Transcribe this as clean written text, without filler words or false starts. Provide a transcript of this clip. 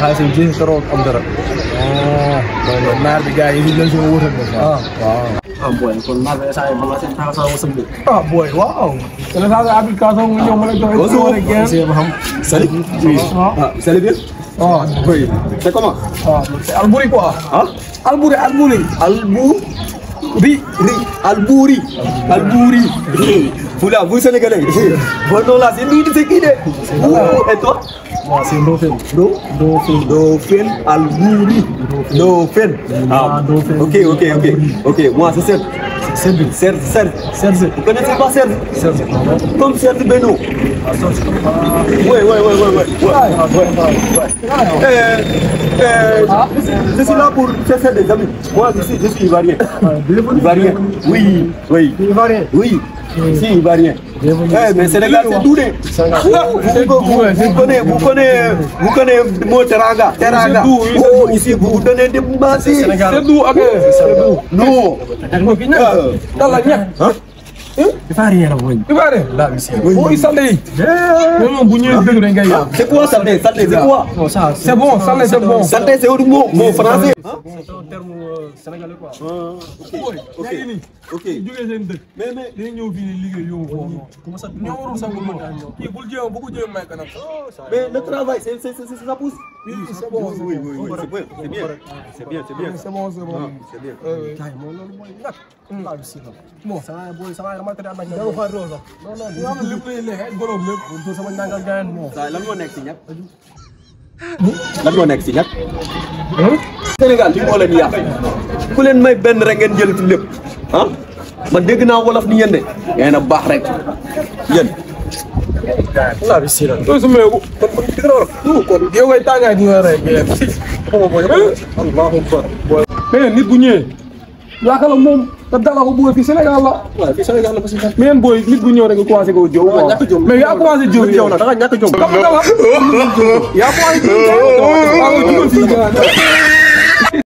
xaalis yi jeex trop am dara. bon naar bi gars yi ñu leen si wutal ko. ah boy kon naar bi saa yi ba nga seen taxaw sama sëb bi. boy waaw. te la saa application nga ñëw ma la joxe. Salut. Oui. Vous allez bien? Oui. C'est comment? C'est Albouri quoi? Albouri. Albouri. Vous là, vous Sénégalais. Votre nom là, c'est lui, c'est qui? Et toi? Moi, c'est Ndofène. Ndofène Albouri. Ndofène. Ok. Moi, c'est Serge. Serge. Vous connaissez pas Serge? Comme Serge Beno. Oui. Je suis là pour chercher des amis. Moi, je suis ivoirien. Ivoirien. Oui. Ivoirien? Oui. Si, ivoirien. Mais Sénégal, c'est tout. Vous connaissez le mot teranga. Oh, ici, vous donnez des bâtis. C'est d'où? Non. Ivoirien la woy. Ivoirien? Là, monsieur. Oui, Saldé. Non, bu ñëwee dëgg dañ ngay yàq. C'est quoi Saldé? Saldé, c'est quoi? Non, ça, c'est bon, Saldé, c'est bon. Saldé, c'est autre mot français. C'est un terme sénégalais quoi. Ok. Jógee seen dëkk. Mais dañu ñëw fii nii liggéey yow foofu. Comment ça ñoo warul sax lu kii bul jéem bu ko jéem may kanam. Mais le travail, c'est ça pousse. Oui, c'est bon. Oui, c'est bien. C'est bon. C'est bien. Kay mooy loolu mooy nag. Laa bi si la. Bon, ça va boy, ça va remonter ak ñam. Dafa xaar sax. Non, lépp lay lekk ay golob lépp. Do sama nangal gaay mo. Lan moo nekk ci ñak? Lan moo nekk ci ñak? Sénégal li moo leen yàq. Ku leen may benn rek ngeen jël ci lépp. Man dégg naa wolof ni yéen de. Ngeen a baax rek. Yéen. Laa bi si la. Do su meeku. Kon dina kon yow ngay tàngaay di nga rek. Allahu akbar. Mais nit bu ñëwee yaakaar la moom te dala ko bëgg fii Sénégal la. waaw fii Sénégal la parce que. mais booy nit bu ñëw rek nga commencé ko jëw. waaw ñàkk jom mais yaa commencé jëw yow da nga ñàkk jom. yaa commencé jëw